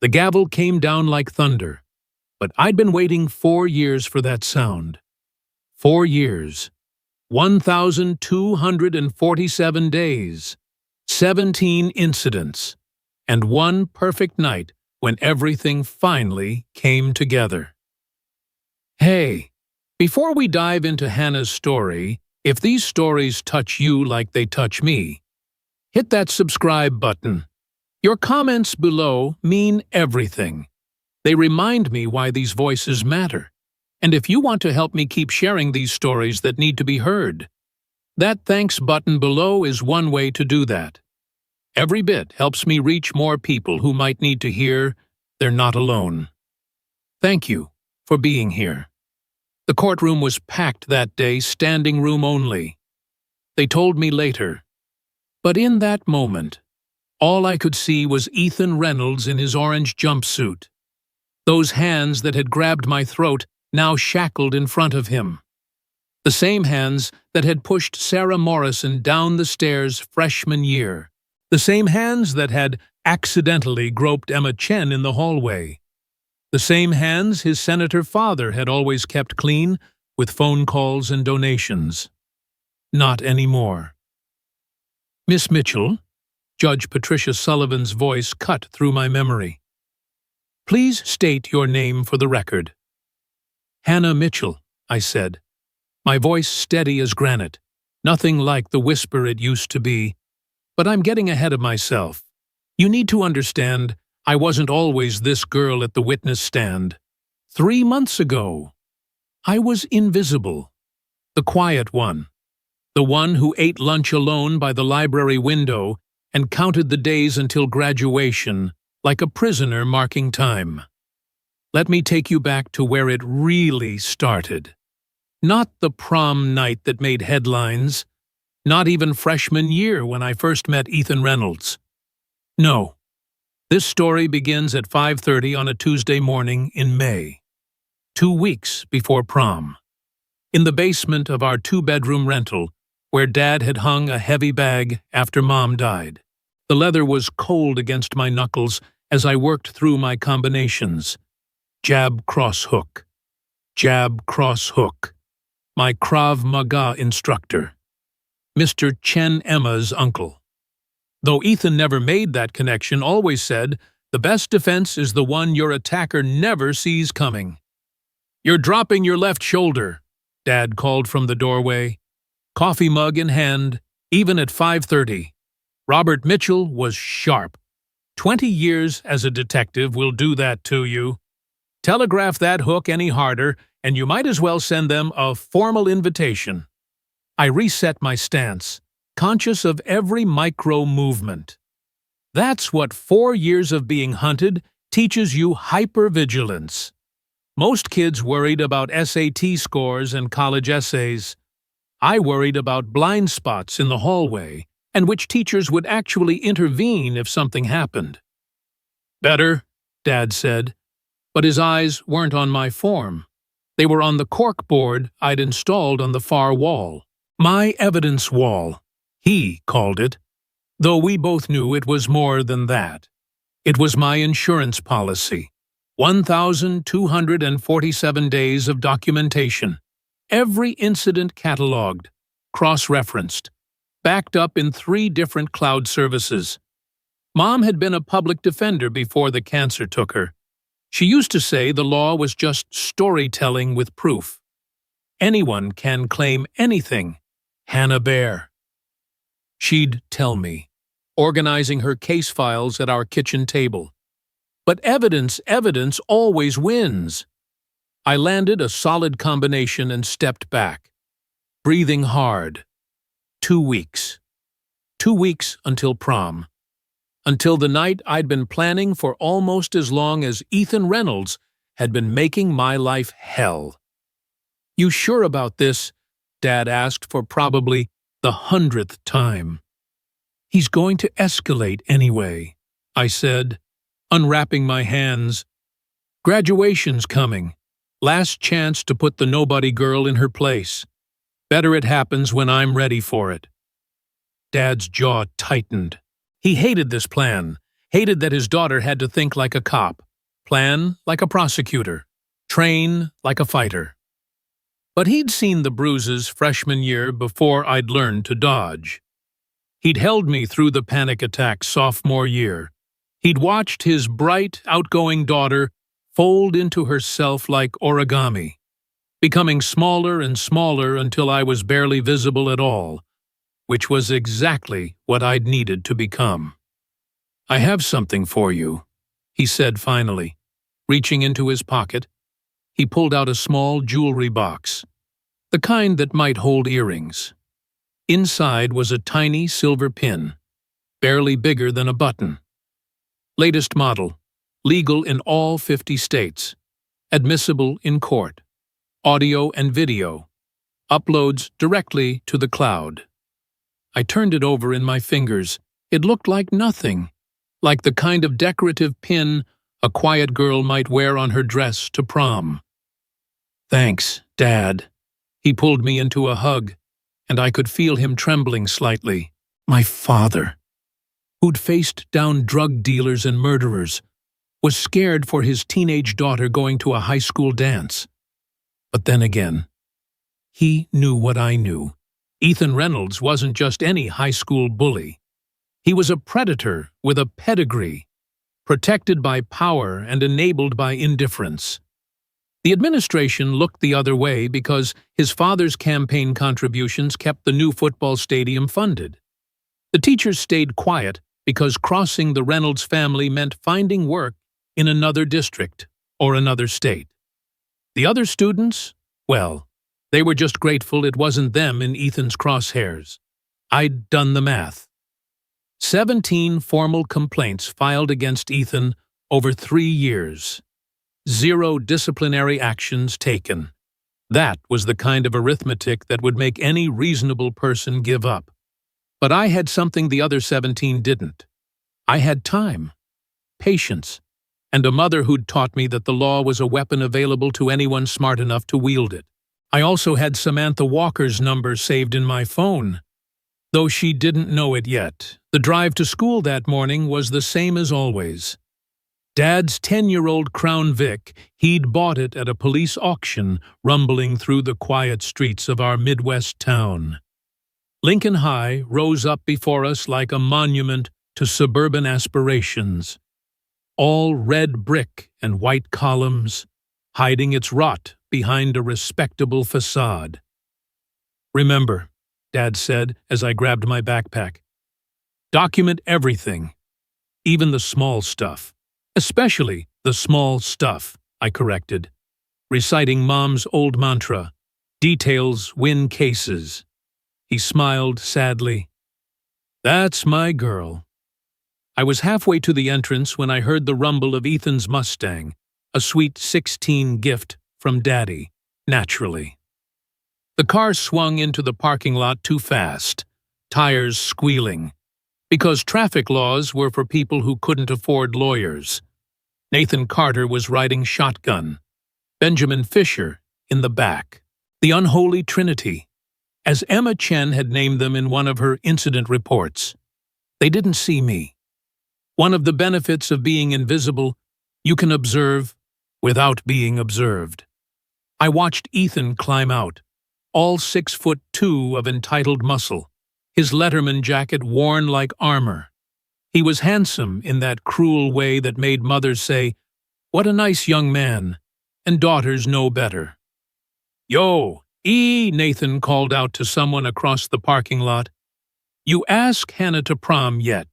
The gavel came down like thunder, but I'd been waiting 4 years for that sound. 4 years. 1,247 days. 17 incidents. And one perfect night when everything finally came together. Hey, before we dive into Hannah's story, if these stories touch you like they touch me, hit that subscribe button. Your comments below mean everything. They remind me why these voices matter. And if you want to help me keep sharing these stories that need to be heard, that thanks button below is one way to do that. Every bit helps me reach more people who might need to hear they're not alone. Thank you for being here. The courtroom was packed that day, standing room only. They told me later. But in that moment, all I could see was Ethan Reynolds in his orange jumpsuit. Those hands that had grabbed my throat now shackled in front of him. The same hands that had pushed Sarah Morrison down the stairs freshman year. The same hands that had accidentally groped Emma Chen in the hallway. The same hands his senator father had always kept clean with phone calls and donations. Not anymore. Miss Mitchell, Judge Patricia Sullivan's voice cut through my memory. Please state your name for the record. Hannah Mitchell, I said, my voice steady as granite, nothing like the whisper it used to be. But I'm getting ahead of myself. You need to understand, I wasn't always this girl at the witness stand. 3 months ago, I was invisible. The quiet one. The one who ate lunch alone by the library window and counted the days until graduation, like a prisoner marking time. Let me take you back to where it really started. Not the prom night that made headlines, not even freshman year when I first met Ethan Reynolds. No. This story begins at 5:30 on a Tuesday morning in May, 2 weeks before prom. In the basement of our 2-bedroom rental, where Dad had hung a heavy bag after Mom died. The leather was cold against my knuckles as I worked through my combinations. Jab, cross, hook. Jab, cross, hook. My Krav Maga instructor. Mr. Chen Emma's uncle. Though Ethan never made that connection, always said, the best defense is the one your attacker never sees coming. You're dropping your left shoulder, Dad called from the doorway. Coffee mug in hand, even at 5:30. Robert Mitchell was sharp. 20 years as a detective will do that to you. Telegraph that hook any harder, and you might as well send them a formal invitation. I reset my stance, conscious of every micro movement. That's what 4 years of being hunted teaches you hypervigilance. Most kids worried about SAT scores and college essays. I worried about blind spots in the hallway and which teachers would actually intervene if something happened. Better, Dad said, but his eyes weren't on my form. They were on the cork board I'd installed on the far wall. My evidence wall, he called it, though we both knew it was more than that. It was my insurance policy. 1,247 days of documentation. Every incident catalogued, cross-referenced, backed up in 3 different cloud services. Mom had been a public defender before the cancer took her. She used to say the law was just storytelling with proof. Anyone can claim anything. Hannah Bear. She'd tell me, organizing her case files at our kitchen table. But evidence always wins. I landed a solid combination and stepped back, breathing hard. 2 weeks. 2 weeks until prom. Until the night I'd been planning for almost as long as Ethan Reynolds had been making my life hell. You sure about this? Dad asked for probably the 100th time. He's going to escalate anyway, I said, unwrapping my hands. Graduation's coming. Last chance to put the nobody girl in her place. Better it happens when I'm ready for it. Dad's jaw tightened. He hated this plan. hated that his daughter had to think like a cop, plan like a prosecutor, train like a fighter. But he'd seen the bruises freshman year before I'd learned to dodge. He'd held me through the panic attack sophomore year. He'd watched his bright, outgoing daughter fold into herself like origami, becoming smaller and smaller until I was barely visible at all, which was exactly what I'd needed to become. "I have something for you," he said finally. Reaching into his pocket, he pulled out a small jewelry box, the kind that might hold earrings. Inside was a tiny silver pin, barely bigger than a button. Latest model, legal in all 50 states, admissible in court, audio and video, uploads directly to the cloud. I turned it over in my fingers. It looked like nothing, like the kind of decorative pin a quiet girl might wear on her dress to prom. "Thanks, Dad." He pulled me into a hug, and I could feel him trembling slightly. My father, who'd faced down drug dealers and murderers, was scared for his teenage daughter going to a high school dance. But then again, he knew what I knew. Ethan Reynolds wasn't just any high school bully. He was a predator with a pedigree, protected by power and enabled by indifference. The administration looked the other way because his father's campaign contributions kept the new football stadium funded. The teachers stayed quiet because crossing the Reynolds family meant finding work in another district or another state. The other students, well, they were just grateful it wasn't them in Ethan's crosshairs. I'd done the math. 17 formal complaints filed against Ethan over 3 years. 0 disciplinary actions taken. That was the kind of arithmetic that would make any reasonable person give up. But I had something the other 17 didn't. I had time, patience, and a mother who'd taught me that the law was a weapon available to anyone smart enough to wield it. I also had Samantha Walker's number saved in my phone. Though she didn't know it yet, the drive to school that morning was the same as always. Dad's 10-year-old Crown Vic, he'd bought it at a police auction, rumbling through the quiet streets of our Midwest town. Lincoln High rose up before us like a monument to suburban aspirations. All red brick and white columns, hiding its rot behind a respectable facade. "Remember," Dad said as I grabbed my backpack, "document everything, even the small stuff. Especially the small stuff," I corrected, reciting Mom's old mantra, "Details win cases." He smiled sadly. "That's my girl." I was halfway to the entrance when I heard the rumble of Ethan's Mustang, a sweet 16 gift from Daddy, naturally. The car swung into the parking lot too fast, tires squealing, because traffic laws were for people who couldn't afford lawyers. Nathan Carter was riding shotgun, Benjamin Fisher in the back. The unholy trinity, as Emma Chen had named them in one of her incident reports. They didn't see me. One of the benefits of being invisible, you can observe without being observed. I watched Ethan climb out, all 6'2" of entitled muscle, his Letterman jacket worn like armor. He was handsome in that cruel way that made mothers say, "What a nice young man," and daughters know better. "Yo, E," Nathan called out to someone across the parking lot. "You ask Hannah to prom yet?"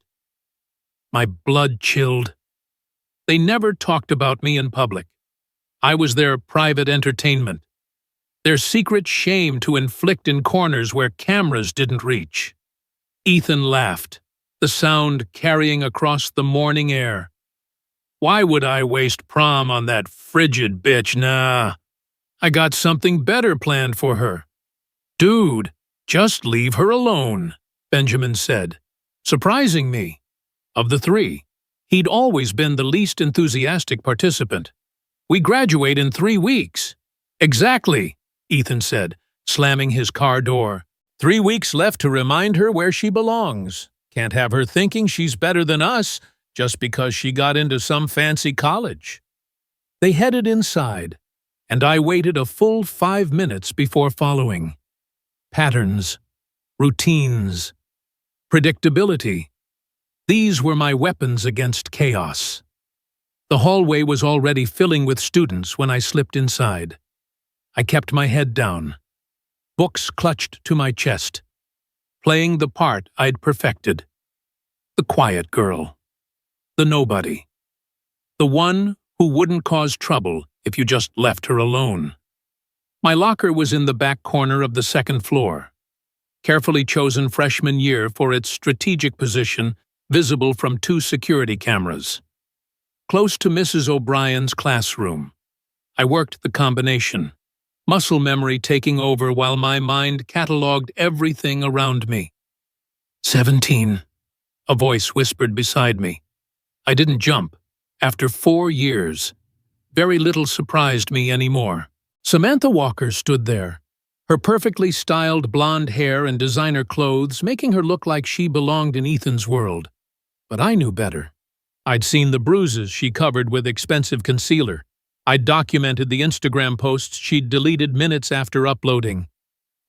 My blood chilled. They never talked about me in public. I was their private entertainment, their secret shame to inflict in corners where cameras didn't reach. Ethan laughed, the sound carrying across the morning air. "Why would I waste prom on that frigid bitch? Nah, I got something better planned for her." "Dude, just leave her alone," Benjamin said, surprising me. Of the 3, he'd always been the least enthusiastic participant. "We graduate in 3 weeks." "Exactly," Ethan said, slamming his car door. 3 weeks left to remind her where she belongs. Can't have her thinking she's better than us just because she got into some fancy college. They headed inside, and I waited a full 5 minutes before following. Patterns, routines, predictability. These were my weapons against chaos. The hallway was already filling with students when I slipped inside. I kept my head down, books clutched to my chest, playing the part I'd perfected. The quiet girl. The nobody. The one who wouldn't cause trouble if you just left her alone. My locker was in the back corner of the second floor, carefully chosen freshman year for its strategic position, visible from 2 security cameras. Close to Mrs. O'Brien's classroom. I worked the combination, muscle memory taking over while my mind catalogued everything around me. 17, a voice whispered beside me. I didn't jump. After 4 years, very little surprised me anymore. Samantha Walker stood there, her perfectly styled blonde hair and designer clothes making her look like she belonged in Ethan's world. But I knew better. I'd seen the bruises she covered with expensive concealer. I'd documented the Instagram posts she'd deleted minutes after uploading.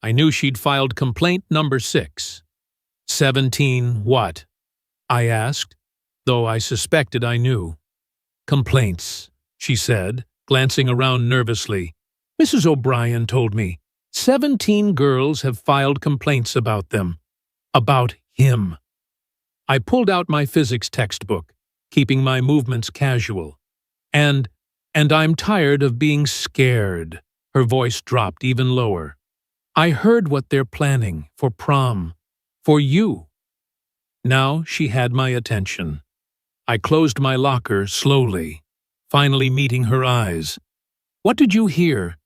I knew she'd filed complaint number 6. 17 what? I asked, though I suspected I knew. Complaints, she said, glancing around nervously. Mrs. O'Brien told me 17 girls have filed complaints about them. About him. I pulled out my physics textbook, keeping my movements casual. And I'm tired of being scared. Her voice dropped even lower. I heard what they're planning for prom. For you. Now she had my attention. I closed my locker slowly, finally meeting her eyes. What did you hear?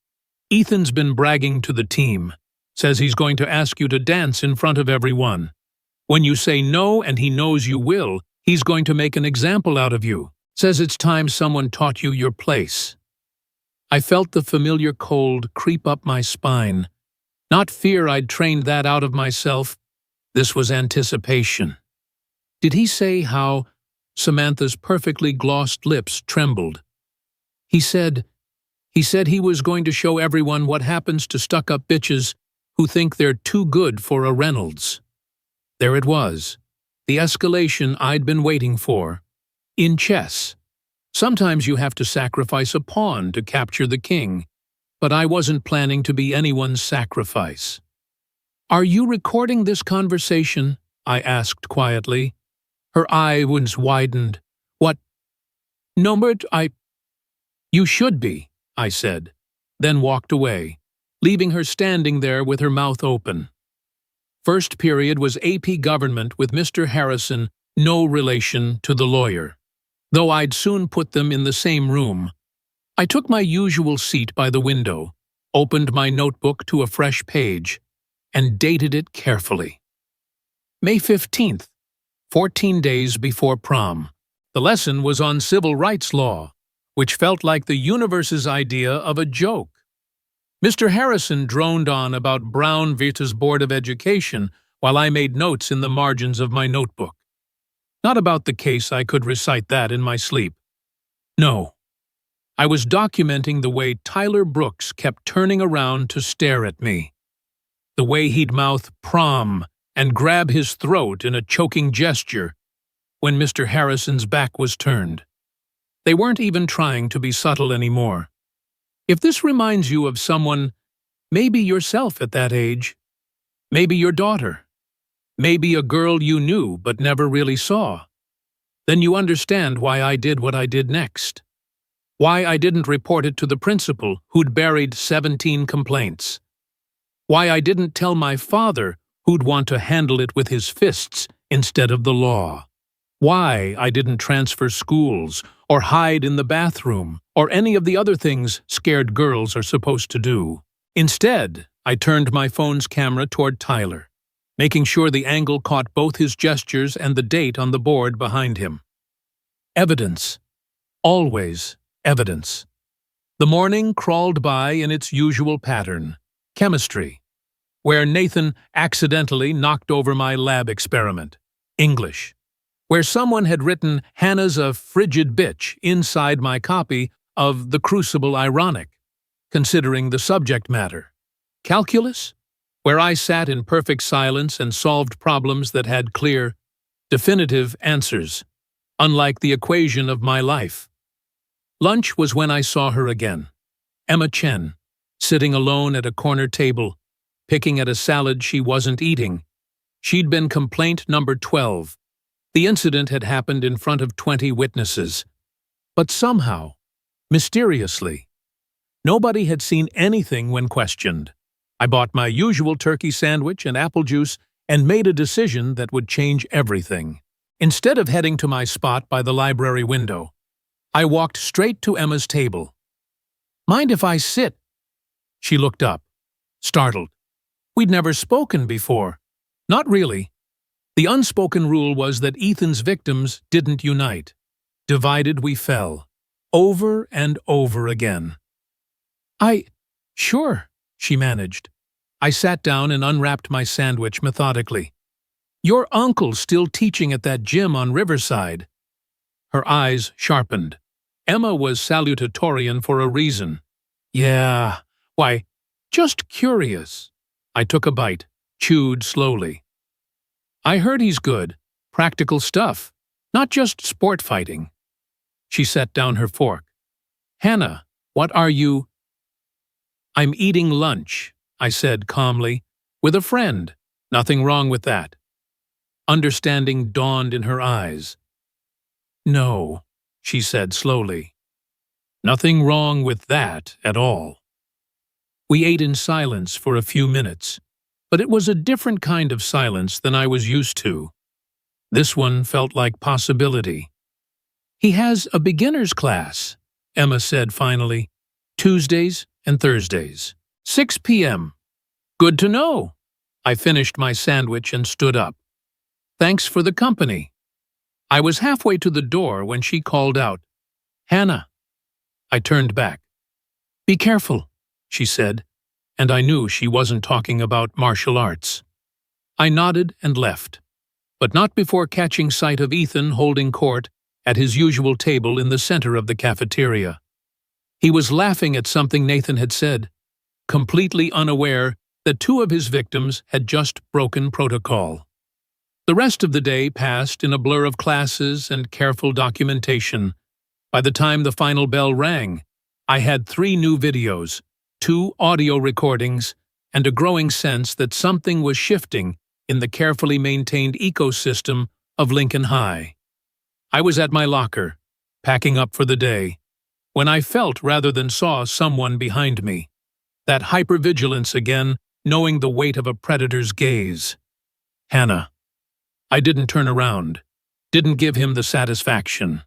Ethan's been bragging to the team. Says he's going to ask you to dance in front of everyone. When you say no and he knows you will, he's going to make an example out of you. Says it's time someone taught you your place. I felt the familiar cold creep up my spine. Not fear I'd trained that out of myself. This was anticipation. Did he say how? Samantha's perfectly glossed lips trembled. He said he was going to show everyone what happens to stuck-up bitches who think they're too good for a Reynolds. There it was, the escalation I'd been waiting for. In chess, sometimes you have to sacrifice a pawn to capture the king, but I wasn't planning to be anyone's sacrifice. Are you recording this conversation? I asked quietly. Her eyes widened. What? No, but You should be, I said, then walked away, leaving her standing there with her mouth open. First period was AP Government with Mr. Harrison, no relation to the lawyer. Though I'd soon put them in the same room. I took my usual seat by the window, opened my notebook to a fresh page, and dated it carefully. May 15th, 14 days before prom. The lesson was on civil rights law, which felt like the universe's idea of a joke. Mr. Harrison droned on about Brown versus Board of Education while I made notes in the margins of my notebook. Not about the case, I could recite that in my sleep. No. I was documenting the way Tyler Brooks kept turning around to stare at me. The way he'd mouth prom and grab his throat in a choking gesture when Mr. Harrison's back was turned. They weren't even trying to be subtle anymore. If this reminds you of someone, maybe yourself at that age, maybe your daughter, maybe a girl you knew but never really saw, then you understand why I did what I did next. Why I didn't report it to the principal who'd buried 17 complaints. Why I didn't tell my father who'd want to handle it with his fists instead of the law. Why I didn't transfer schools or hide in the bathroom or any of the other things scared girls are supposed to do. Instead, I turned my phone's camera toward Tyler, making sure the angle caught both his gestures and the date on the board behind him. Evidence. Always evidence. The morning crawled by in its usual pattern. Chemistry, where Nathan accidentally knocked over my lab experiment. English, where someone had written "Hannah's a frigid bitch" inside my copy of The Crucible Ironic, considering the subject matter. Calculus, where I sat in perfect silence and solved problems that had clear, definitive answers, unlike the equation of my life. Lunch was when I saw her again. Emma Chen, sitting alone at a corner table, picking at a salad she wasn't eating. She'd been complaint number 12. The incident had happened in front of 20 witnesses. But somehow, mysteriously, nobody had seen anything when questioned. I bought my usual turkey sandwich and apple juice and made a decision that would change everything. Instead of heading to my spot by the library window, I walked straight to Emma's table. "Mind if I sit?" She looked up, startled. We'd never spoken before. Not really. The unspoken rule was that Ethan's victims didn't unite. Divided we fell, over and over again. Sure, she managed. I sat down and unwrapped my sandwich methodically. "Your uncle's still teaching at that gym on Riverside." Her eyes sharpened. Emma was salutatorian for a reason. "Yeah, why, just curious." I took a bite, chewed slowly. "I heard he's good. Practical stuff, not just sport fighting." She set down her fork. "Hannah, what are you?" "I'm eating lunch," I said calmly, "with a friend. Nothing wrong with that." Understanding dawned in her eyes. "No," she said slowly. "Nothing wrong with that at all." We ate in silence for a few minutes, but it was a different kind of silence than I was used to. This one felt like possibility. "He has a beginner's class," Emma said finally, "Tuesdays and Thursdays, 6 p.m. "Good to know." I finished my sandwich and stood up. "Thanks for the company." I was halfway to the door when she called out, "Hannah." I turned back. "Be careful," she said, and I knew she wasn't talking about martial arts. I nodded and left, but not before catching sight of Ethan holding court at his usual table in the center of the cafeteria. He was laughing at something Nathan had said, completely unaware that two of his victims had just broken protocol. The rest of the day passed in a blur of classes and careful documentation. By the time the final bell rang, I had 3 new videos, 2 audio recordings, and a growing sense that something was shifting in the carefully maintained ecosystem of Lincoln High. I was at my locker, packing up for the day, when I felt rather than saw someone behind me. That hypervigilance again, knowing the weight of a predator's gaze. Hannah. I didn't turn around, didn't give him the satisfaction.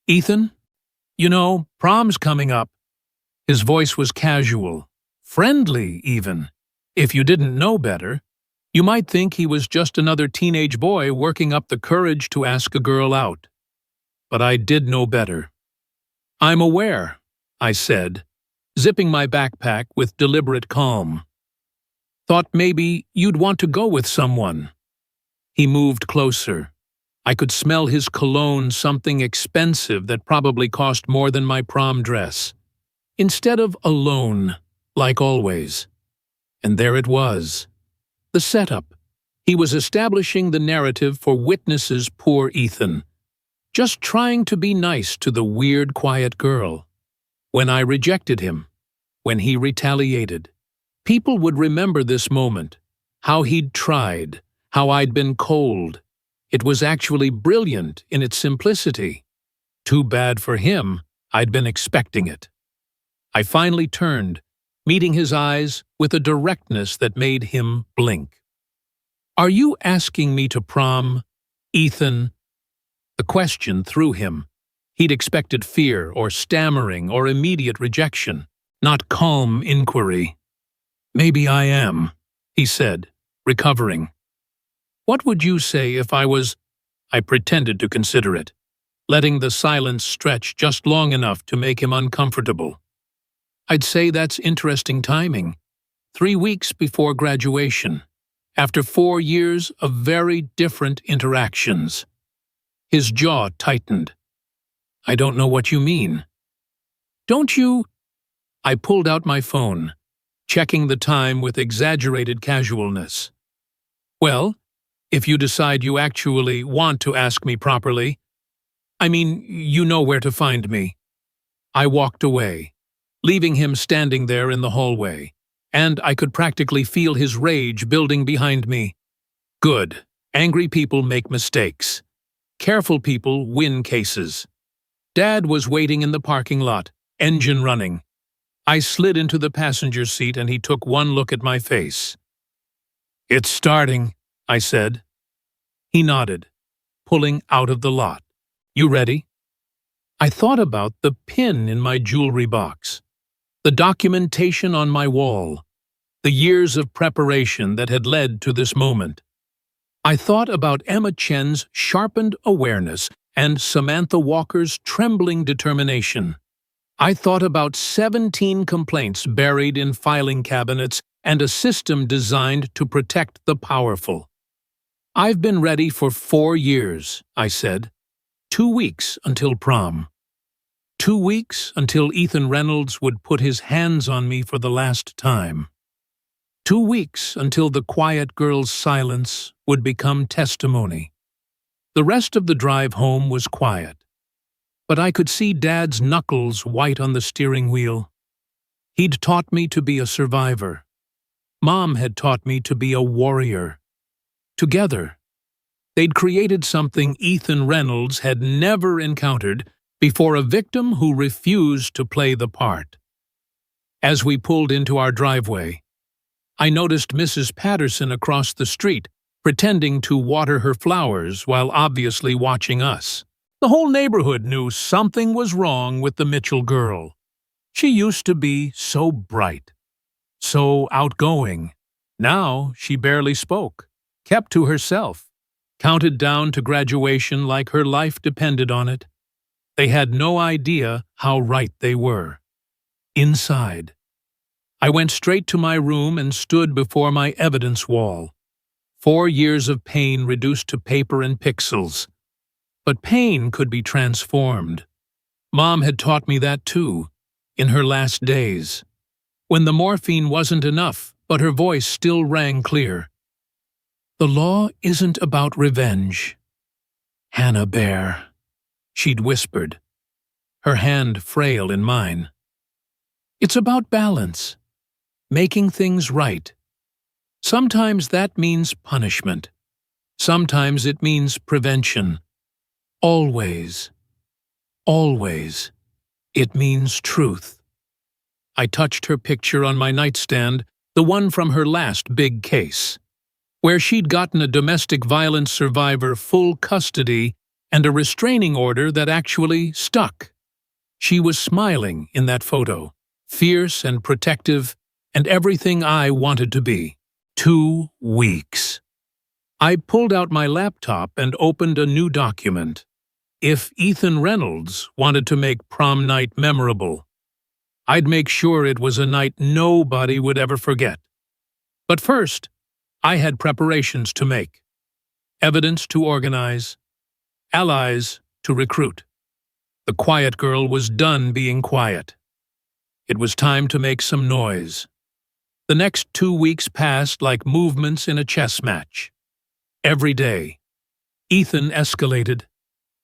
"Ethan? You know, prom's coming up." His voice was casual, friendly even. If you didn't know better, you might think he was just another teenage boy working up the courage to ask a girl out. But I did know better. "I'm aware," I said, zipping my backpack with deliberate calm. "Thought maybe you'd want to go with someone." He moved closer. I could smell his cologne, something expensive that probably cost more than my prom dress. Instead of alone, like always. And there it was. The setup. He was establishing the narrative for witnesses poor Ethan. Just trying to be nice to the weird, quiet girl. When I rejected him, when he retaliated, people would remember this moment. How he'd tried, how I'd been cold. It was actually brilliant in its simplicity. Too bad for him, I'd been expecting it. I finally turned, meeting his eyes with a directness that made him blink. "Are you asking me to prom, Ethan?" The question threw him. He'd expected fear or stammering or immediate rejection, not calm inquiry. "Maybe I am," he said, recovering. "What would you say if I was—" I pretended to consider it, letting the silence stretch just long enough to make him uncomfortable. "I'd say that's interesting timing. 3 weeks before graduation, after 4 years of very different interactions." His jaw tightened. I don't know what you mean. Don't you? I pulled out my phone, checking the time with exaggerated casualness. Well, if you decide you actually want to ask me properly, I mean, you know where to find me. I walked away, leaving him standing there in the hallway, and I could practically feel his rage building behind me. Good. Angry people make mistakes. Careful people win cases. Dad was waiting in the parking lot, engine running. I slid into the passenger seat and he took one look at my face. It's starting, I said. He nodded, pulling out of the lot. You ready? I thought about the pin in my jewelry box, the documentation on my wall, the years of preparation that had led to this moment. I thought about Emma Chen's sharpened awareness and Samantha Walker's trembling determination. I thought about 17 complaints buried in filing cabinets and a system designed to protect the powerful. I've been ready for 4 years, I said. 2 weeks until prom. 2 weeks until Ethan Reynolds would put his hands on me for the last time. 2 weeks until the quiet girl's silence would become testimony. The rest of the drive home was quiet, but I could see Dad's knuckles white on the steering wheel. He'd taught me to be a survivor. Mom had taught me to be a warrior. Together, they'd created something Ethan Reynolds had never encountered before, a victim who refused to play the part. As we pulled into our driveway, I noticed Mrs. Patterson across the street, pretending to water her flowers while obviously watching us. The whole neighborhood knew something was wrong with the Mitchell girl. She used to be so bright, so outgoing. Now she barely spoke, kept to herself, counted down to graduation like her life depended on it. They had no idea how right they were. Inside, I went straight to my room and stood before my evidence wall. 4 years of pain reduced to paper and pixels. But pain could be transformed. Mom had taught me that too, in her last days, when the morphine wasn't enough, but her voice still rang clear. The law isn't about revenge. Hannah Bear, she'd whispered, her hand frail in mine. It's about balance, making things right. Sometimes that means punishment. Sometimes it means prevention. Always, always, it means truth. I touched her picture on my nightstand, the one from her last big case, where she'd gotten a domestic violence survivor full custody and a restraining order that actually stuck. She was smiling in that photo, fierce and protective, and everything I wanted to be. 2 weeks. I pulled out my laptop and opened a new document. If Ethan Reynolds wanted to make prom night memorable, I'd make sure it was a night nobody would ever forget. But first, I had preparations to make, evidence to organize, allies to recruit. The quiet girl was done being quiet. It was time to make some noise. The next 2 weeks passed like movements in a chess match. Every day, Ethan escalated.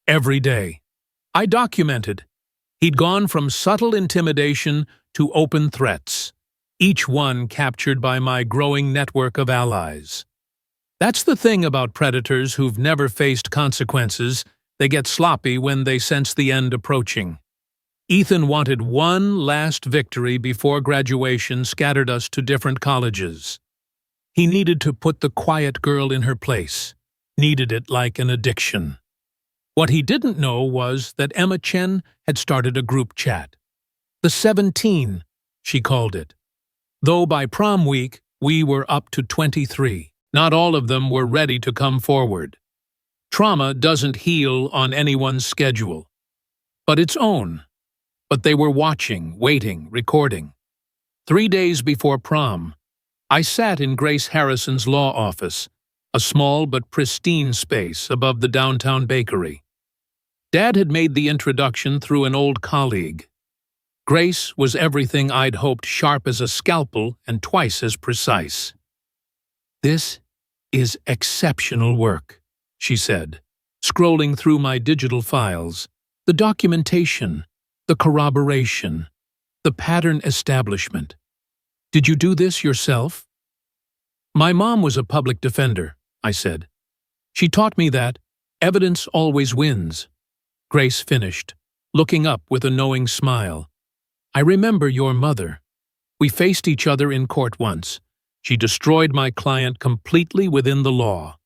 Every day, I documented. He'd gone from subtle intimidation to open threats, each one captured by my growing network of allies. That's the thing about predators who've never faced consequences. They get sloppy when they sense the end approaching. Ethan wanted one last victory before graduation scattered us to different colleges. He needed to put the quiet girl in her place, needed it like an addiction. What he didn't know was that Emma Chen had started a group chat. The 17, she called it. Though by prom week, we were up to 23. Not all of them were ready to come forward. Trauma doesn't heal on anyone's schedule, but its own. But they were watching, waiting, recording. 3 days before prom, I sat in Grace Harrison's law office, a small but pristine space above the downtown bakery. Dad had made the introduction through an old colleague. Grace was everything I'd hoped, sharp as a scalpel and twice as precise. "This is exceptional work," she said, scrolling through my digital files. "The documentation, the corroboration, the pattern establishment. Did you do this yourself?" "My mom was a public defender," I said. "She taught me that evidence always wins." Grace finished, looking up with a knowing smile. "I remember your mother. We faced each other in court once. She destroyed my client completely within the law,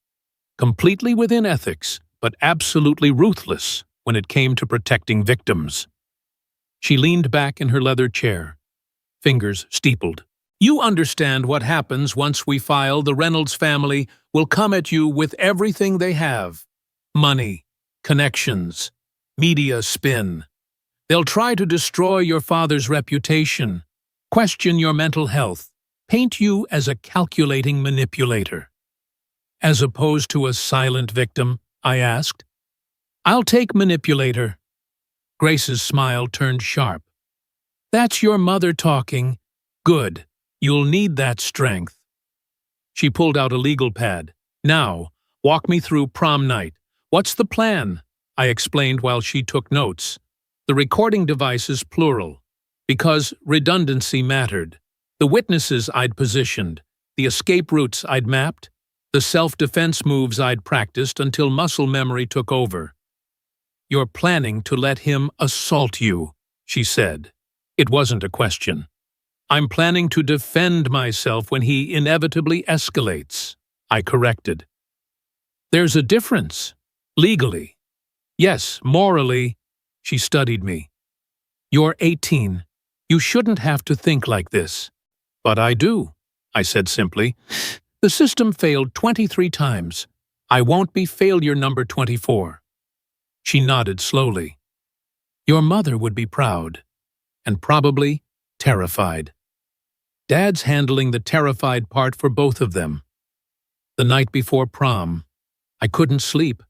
completely within ethics, but absolutely ruthless when it came to protecting victims." She leaned back in her leather chair, fingers steepled. "You understand what happens once we file. The Reynolds family will come at you with everything they have. Money, connections, media spin. They'll try to destroy your father's reputation, question your mental health, paint you as a calculating manipulator." "As opposed to a silent victim?" I asked. "I'll take manipulator." Grace's smile turned sharp. "That's your mother talking. Good. You'll need that strength." She pulled out a legal pad. "Now, walk me through prom night. What's the plan?" I explained while she took notes. The recording devices plural, because redundancy mattered. The witnesses I'd positioned, the escape routes I'd mapped, the self-defense moves I'd practiced until muscle memory took over. "You're planning to let him assault you," she said. It wasn't a question. "I'm planning to defend myself when he inevitably escalates," I corrected. "There's a difference. Legally. Yes, morally." She studied me. "You're 18. You shouldn't have to think like this." "But I do," I said simply. "The system failed 23 times. I won't be failure number 24. She nodded slowly. "Your mother would be proud, and probably terrified." Dad's handling the terrified part for both of them. The night before prom, I couldn't sleep.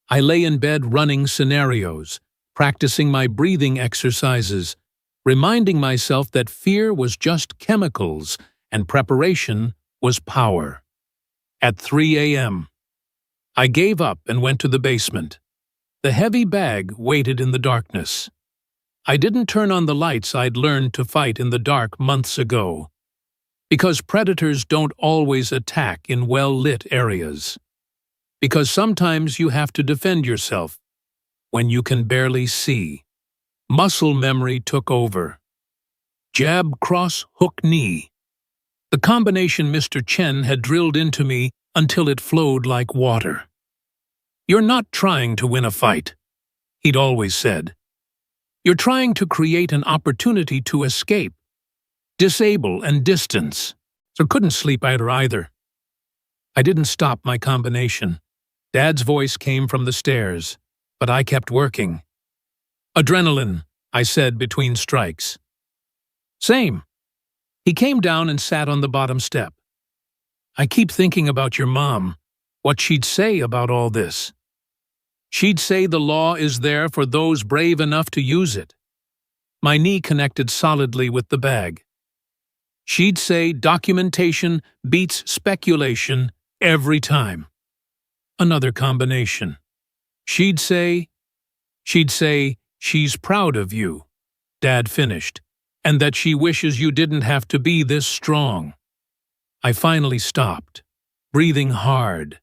I lay in bed running scenarios, practicing my breathing exercises, reminding myself that fear was just chemicals and preparation was power. At 3 a.m., I gave up and went to the basement. The heavy bag waited in the darkness. I didn't turn on the lights I'd learned to fight in the dark months ago, because predators don't always attack in well-lit areas. Because sometimes you have to defend yourself when you can barely see. Muscle memory took over. Jab, cross, hook, knee. The combination Mr. Chen had drilled into me until it flowed like water. "You're not trying to win a fight," he'd always said. "You're trying to create an opportunity to escape, disable, and distance." So couldn't sleep either. I didn't stop my combination. Dad's voice came from the stairs, but I kept working. "Adrenaline," I said between strikes. "Same." He came down and sat on the bottom step. "I keep thinking about your mom, what she'd say about all this." "She'd say the law is there for those brave enough to use it." My knee connected solidly with the bag. "She'd say documentation beats speculation every time." Another combination. She'd say, "She's proud of you," Dad finished, "and that she wishes you didn't have to be this strong." I finally stopped, breathing hard,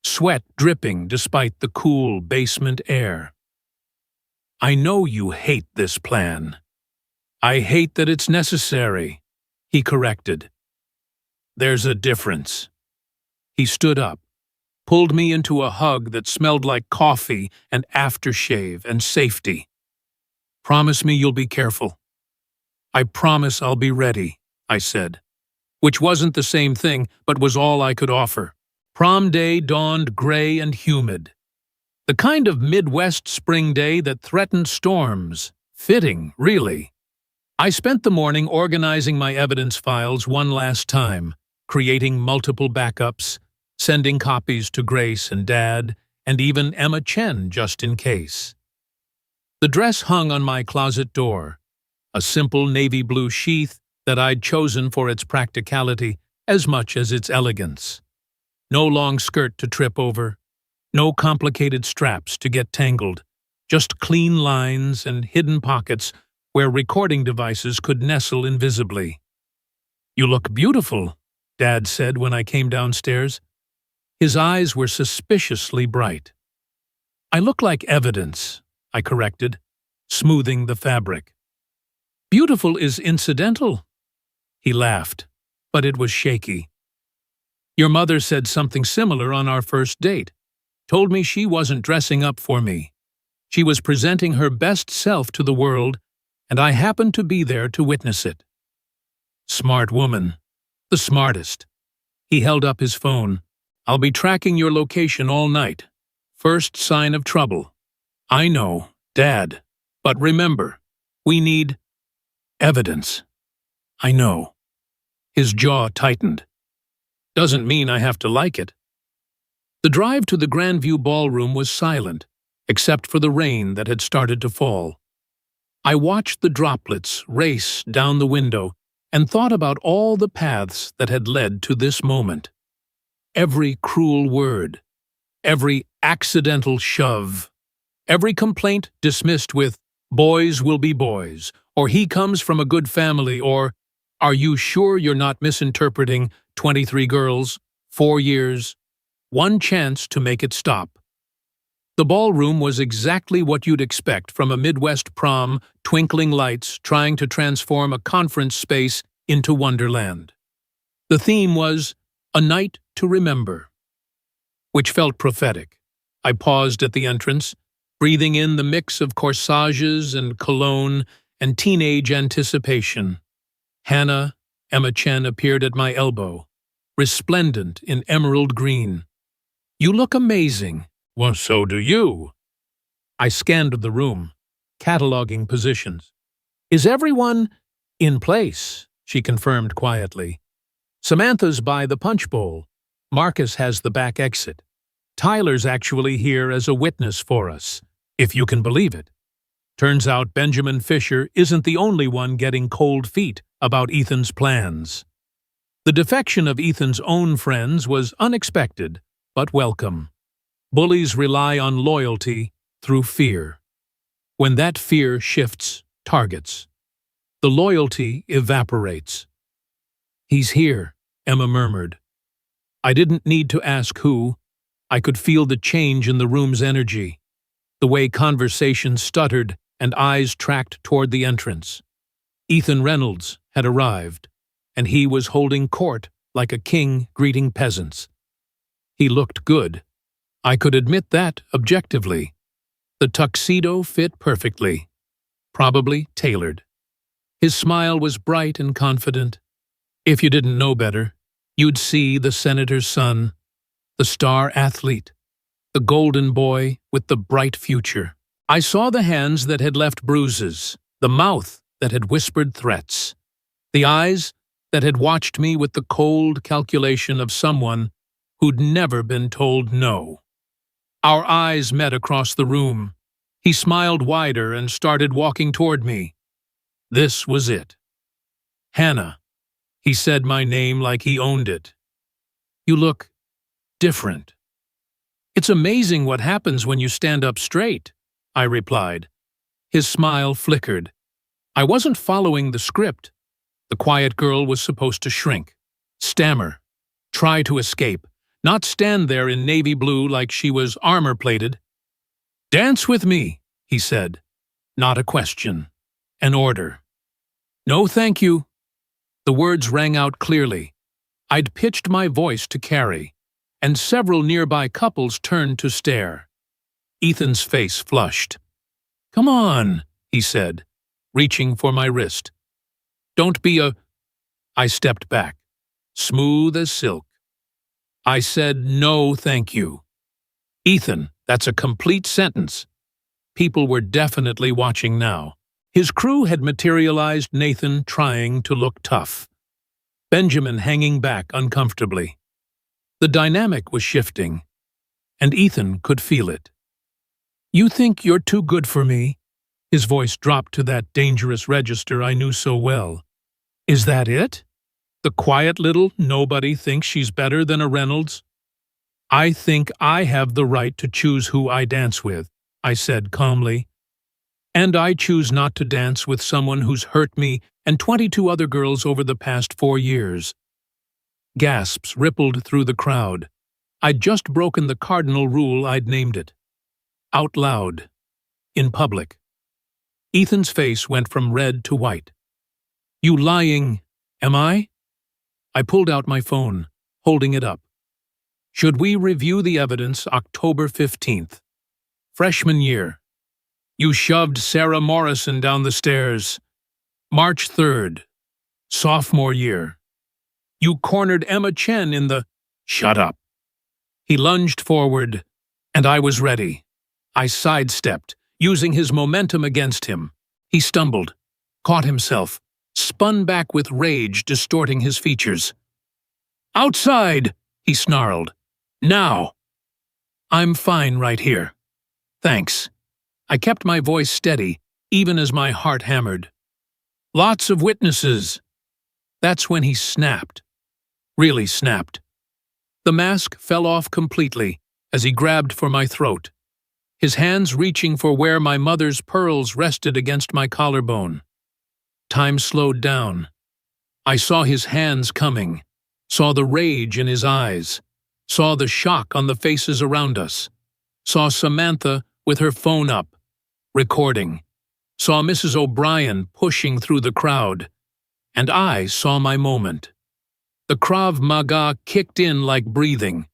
sweat dripping despite the cool basement air. "I know you hate this plan. I hate that it's necessary," he corrected. "There's a difference." He stood up, pulled me into a hug that smelled like coffee and aftershave and safety. "Promise me you'll be careful." "I promise I'll be ready," I said, which wasn't the same thing, but was all I could offer. Prom day dawned gray and humid. The kind of Midwest spring day that threatened storms. Fitting, really. I spent the morning organizing my evidence files one last time, creating multiple backups, sending copies to Grace and Dad, and even Emma Chen just in case. The dress hung on my closet door, a simple navy blue sheath that I'd chosen for its practicality as much as its elegance. No long skirt to trip over, no complicated straps to get tangled, just clean lines and hidden pockets where recording devices could nestle invisibly. "You look beautiful," Dad said when I came downstairs. His eyes were suspiciously bright. "I look like evidence," I corrected, smoothing the fabric. "Beautiful is incidental." He laughed, but it was shaky. "Your mother said something similar on our first date. Told me she wasn't dressing up for me. She was presenting her best self to the world, and I happened to be there to witness it." "Smart woman. The smartest." He held up his phone. "I'll be tracking your location all night. First sign of trouble." "I know, Dad. But remember, we need evidence." "I know." His jaw tightened. "Doesn't mean I have to like it." The drive to the Grandview Ballroom was silent, except for the rain that had started to fall. I watched the droplets race down the window and thought about all the paths that had led to this moment. Every cruel word, every accidental shove, every complaint dismissed with, "Boys will be boys," or "He comes from a good family," or "Are you sure you're not misinterpreting 23 girls, 4 years, one chance to make it stop?" The ballroom was exactly what you'd expect from a Midwest prom, twinkling lights trying to transform a conference space into Wonderland. The theme was "A Night to Remember," which felt prophetic. I paused at the entrance, breathing in the mix of corsages and cologne and teenage anticipation. Hannah, Emma Chen, appeared at my elbow, resplendent in emerald green. "You look amazing." "Well, so do you." I scanned the room, cataloging positions. "Is everyone in place?" she confirmed quietly. "Samantha's by the punch bowl. Marcus has the back exit. Tyler's actually here as a witness for us, if you can believe it. Turns out Benjamin Fisher isn't the only one getting cold feet about Ethan's plans." The defection of Ethan's own friends was unexpected, but welcome. Bullies rely on loyalty through fear. When that fear shifts targets, the loyalty evaporates. "He's here," Emma murmured. I didn't need to ask who. I could feel the change in the room's energy, the way conversation stuttered and eyes tracked toward the entrance. Ethan Reynolds had arrived, and he was holding court like a king greeting peasants. He looked good. I could admit that objectively. The tuxedo fit perfectly, probably tailored. His smile was bright and confident. If you didn't know better, you'd see the senator's son, the star athlete, the golden boy with the bright future. I saw the hands that had left bruises, the mouth that had whispered threats, the eyes that had watched me with the cold calculation of someone who'd never been told no. Our eyes met across the room. He smiled wider and started walking toward me. This was it. "Hannah." He said my name like he owned it. "You look different." "It's amazing what happens when you stand up straight," I replied. His smile flickered. I wasn't following the script. The quiet girl was supposed to shrink, stammer, try to escape, not stand there in navy blue like she was armor-plated. "Dance with me," he said. Not a question. An order. "No, thank you." The words rang out clearly. I'd pitched my voice to carry, and several nearby couples turned to stare. Ethan's face flushed. "Come on," he said, reaching for my wrist. "Don't be a—" I stepped back, smooth as silk. I said, "No, thank you." "Ethan, that's a complete sentence." People were definitely watching now. His crew had materialized Nathan trying to look tough, Benjamin hanging back uncomfortably. The dynamic was shifting, and Ethan could feel it. "You think you're too good for me?" His voice dropped to that dangerous register I knew so well. Is that it? The quiet little nobody thinks she's better than a Reynolds? I think I have the right to choose who I dance with, I said calmly. And I choose not to dance with someone who's hurt me and 22 other girls over the past 4 years. Gasps rippled through the crowd. I'd just broken the cardinal rule I'd named it. Out loud. In public. Ethan's face went from red to white. You lying, am I? I pulled out my phone, holding it up. Should we review the evidence October 15th? Freshman year. You shoved Sarah Morrison down the stairs. March 3rd. Sophomore year. You cornered Emma Chen in the… Shut up. He lunged forward, and I was ready. I sidestepped, using his momentum against him. He stumbled, caught himself, spun back with rage distorting his features. Outside, he snarled. Now. I'm fine right here. Thanks. I kept my voice steady, even as my heart hammered. Lots of witnesses. That's when he snapped. Really snapped. The mask fell off completely as he grabbed for my throat, his hands reaching for where my mother's pearls rested against my collarbone. Time slowed down. I saw his hands coming, saw the rage in his eyes, saw the shock on the faces around us, saw Samantha with her phone up, recording, saw Mrs. O'Brien pushing through the crowd, and I saw my moment. The Krav Maga kicked in like breathing,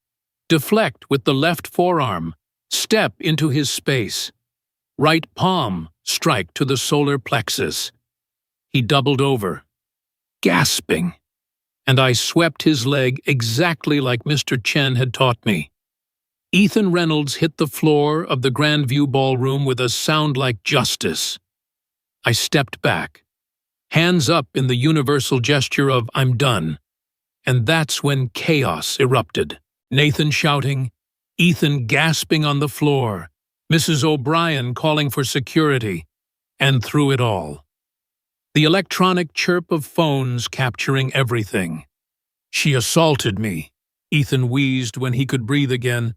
deflect with the left forearm, step into his space, right palm strike to the solar plexus. He doubled over, gasping, and I swept his leg exactly like Mr. Chen had taught me. Ethan Reynolds hit the floor of the Grandview Ballroom with a sound like justice. I stepped back, hands up in the universal gesture of I'm done. And that's when chaos erupted. Nathan shouting, Ethan gasping on the floor, Mrs. O'Brien calling for security, and through it all, the electronic chirp of phones capturing everything. She assaulted me, Ethan wheezed when he could breathe again.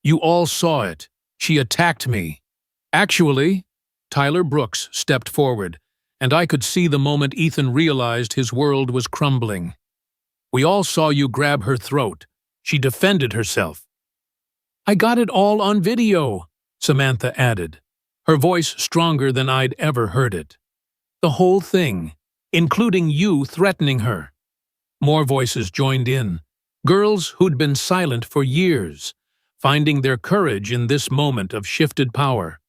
You all saw it. She attacked me. Actually, Tyler Brooks stepped forward, and I could see the moment Ethan realized his world was crumbling. We all saw you grab her throat. She defended herself. I got it all on video, Samantha added, her voice stronger than I'd ever heard it. The whole thing, including you threatening her. More voices joined in, girls who'd been silent for years, finding their courage in this moment of shifted power.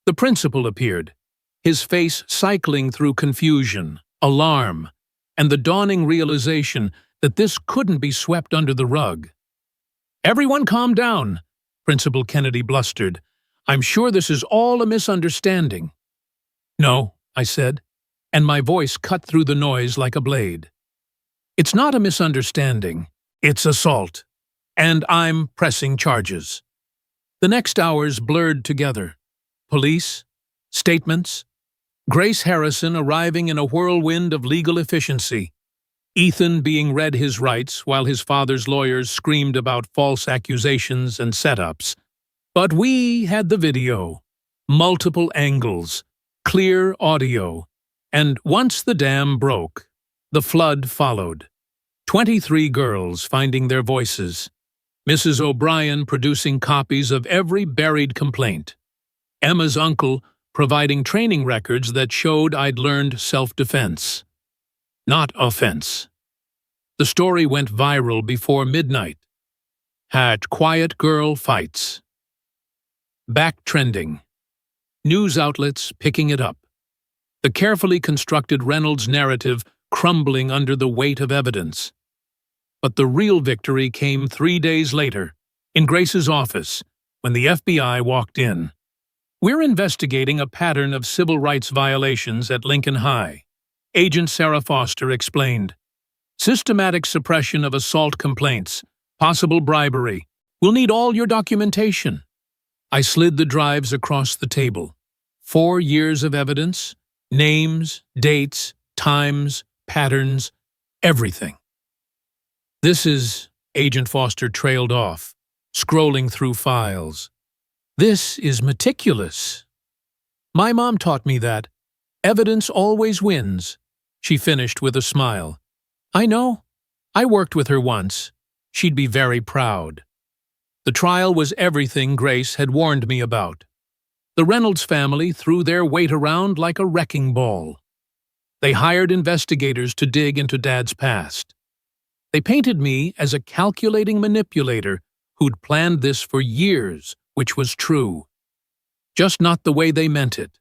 The principal appeared, his face cycling through confusion, alarm, and the dawning realization that this couldn't be swept under the rug. Everyone calm down, Principal Kennedy blustered. I'm sure this is all a misunderstanding. No, I said, and my voice cut through the noise like a blade. It's not a misunderstanding. It's assault. And I'm pressing charges. The next hours blurred together. Police, statements, Grace Harrison arriving in a whirlwind of legal efficiency, Ethan being read his rights while his father's lawyers screamed about false accusations and setups. But we had the video, multiple angles, clear audio, and once the dam broke, the flood followed. 23 girls finding their voices, Mrs. O'Brien producing copies of every buried complaint, Emma's uncle providing training records that showed I'd learned self-defense, not offense. The story went viral before midnight. Had quiet girl fights. Back trending. News outlets picking it up. The carefully constructed Reynolds narrative crumbling under the weight of evidence. But the real victory came 3 days later, in Grace's office, when the FBI walked in. We're investigating a pattern of civil rights violations at Lincoln High, Agent Sarah Foster explained. Systematic suppression of assault complaints, possible bribery. We'll need all your documentation. I slid the drives across the table. 4 years of evidence, names, dates, times, patterns, everything. This is, Agent Foster trailed off, scrolling through files. This is meticulous. My mom taught me that. Evidence always wins, she finished with a smile. I know. I worked with her once. She'd be very proud. The trial was everything Grace had warned me about. The Reynolds family threw their weight around like a wrecking ball. They hired investigators to dig into Dad's past. They painted me as a calculating manipulator who'd planned this for years, which was true. Just not the way they meant it.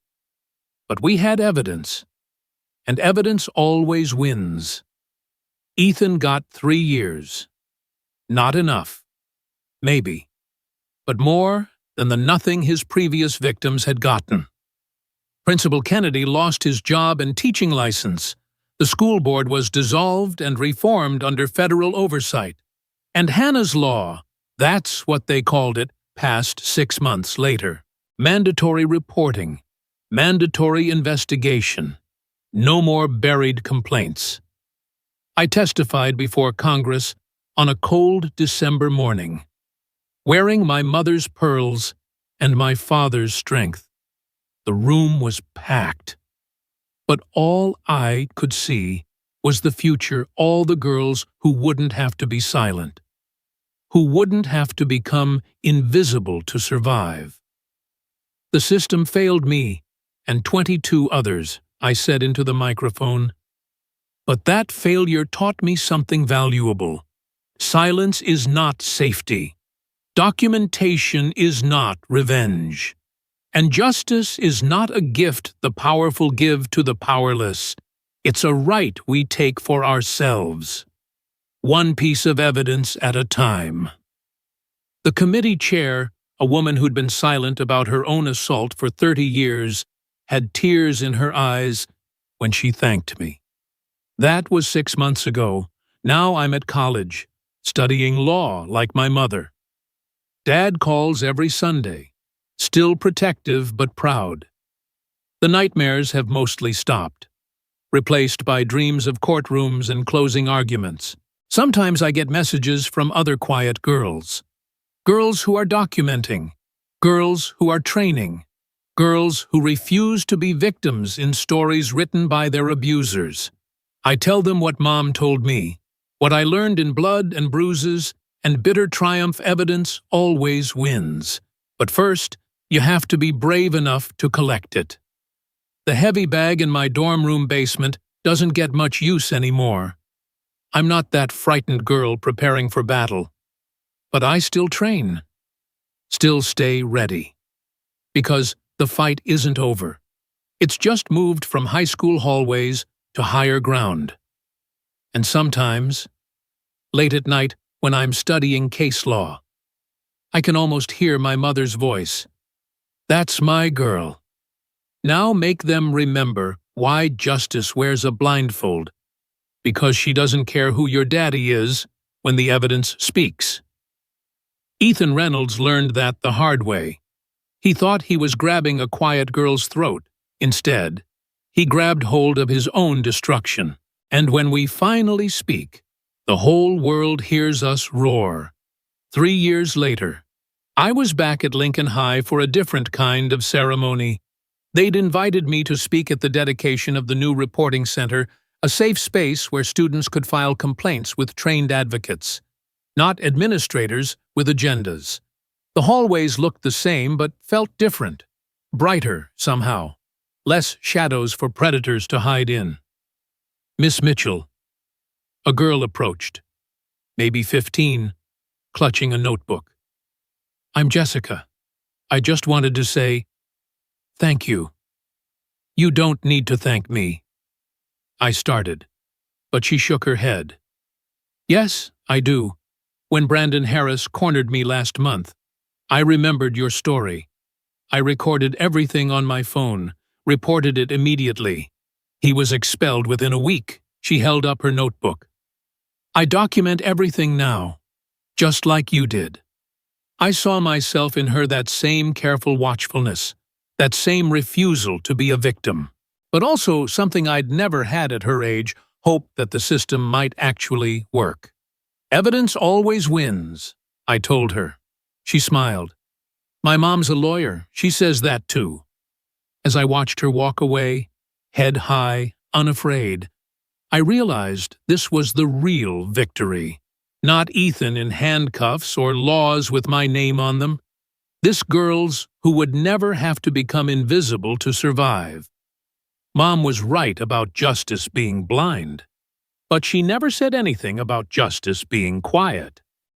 But we had evidence, and evidence always wins. Ethan got 3 years. Not enough. Maybe. But more than the nothing his previous victims had gotten. Principal Kennedy lost his job and teaching license. The school board was dissolved and reformed under federal oversight. And Hannah's Law, that's what they called it, passed 6 months later. Mandatory reporting. Mandatory investigation. No more buried complaints. I testified before Congress on a cold December morning, wearing my mother's pearls and my father's strength. The room was packed. But all I could see was the future, all the girls who wouldn't have to be silent, who wouldn't have to become invisible to survive. The system failed me and 22 others, I said into the microphone. But that failure taught me something valuable. Silence is not safety. Documentation is not revenge. And justice is not a gift the powerful give to the powerless. It's a right we take for ourselves. One piece of evidence at a time. The committee chair, a woman who'd been silent about her own assault for 30 years, had tears in her eyes when she thanked me. That was 6 months ago. Now I'm at college, studying law like my mother. Dad calls every Sunday, still protective but proud. The nightmares have mostly stopped, replaced by dreams of courtrooms and closing arguments. Sometimes I get messages from other quiet girls. Girls who are documenting, girls who are training, girls who refuse to be victims in stories written by their abusers. I tell them what Mom told me, what I learned in blood and bruises, and bitter triumph evidence always wins. But first, you have to be brave enough to collect it. The heavy bag in my dorm room basement doesn't get much use anymore. I'm not that frightened girl preparing for battle. But I still train. Still stay ready. Because the fight isn't over. It's just moved from high school hallways to higher ground. And sometimes, late at night when I'm studying case law, I can almost hear my mother's voice. That's my girl. Now make them remember why justice wears a blindfold. Because she doesn't care who your daddy is when the evidence speaks. Ethan Reynolds learned that the hard way. He thought he was grabbing a quiet girl's throat. Instead, he grabbed hold of his own destruction. And when we finally speak, the whole world hears us roar. 3 years later, I was back at Lincoln High for a different kind of ceremony. They'd invited me to speak at the dedication of the new reporting center, a safe space where students could file complaints with trained advocates, not administrators with agendas. The hallways looked the same but felt different, brighter somehow, less shadows for predators to hide in. Miss Mitchell. A girl approached, maybe 15, clutching a notebook. I'm Jessica. I just wanted to say, thank you. You don't need to thank me. I started, but she shook her head. Yes, I do. When Brandon Harris cornered me last month, I remembered your story. I recorded everything on my phone, reported it immediately. He was expelled within a week. She held up her notebook. I document everything now, just like you did. I saw myself in her, that same careful watchfulness, That same refusal to be a victim. But also something I'd never had at her age, hope that the system might actually work. Evidence always wins, I told her. She smiled. My mom's a lawyer. She says that too. As I watched her walk away, head high, unafraid, I realized this was the real victory. Not Ethan in handcuffs or laws with my name on them. This girl's who would never have to become invisible to survive. Mom was right about justice being blind, but she never said anything about justice being quiet.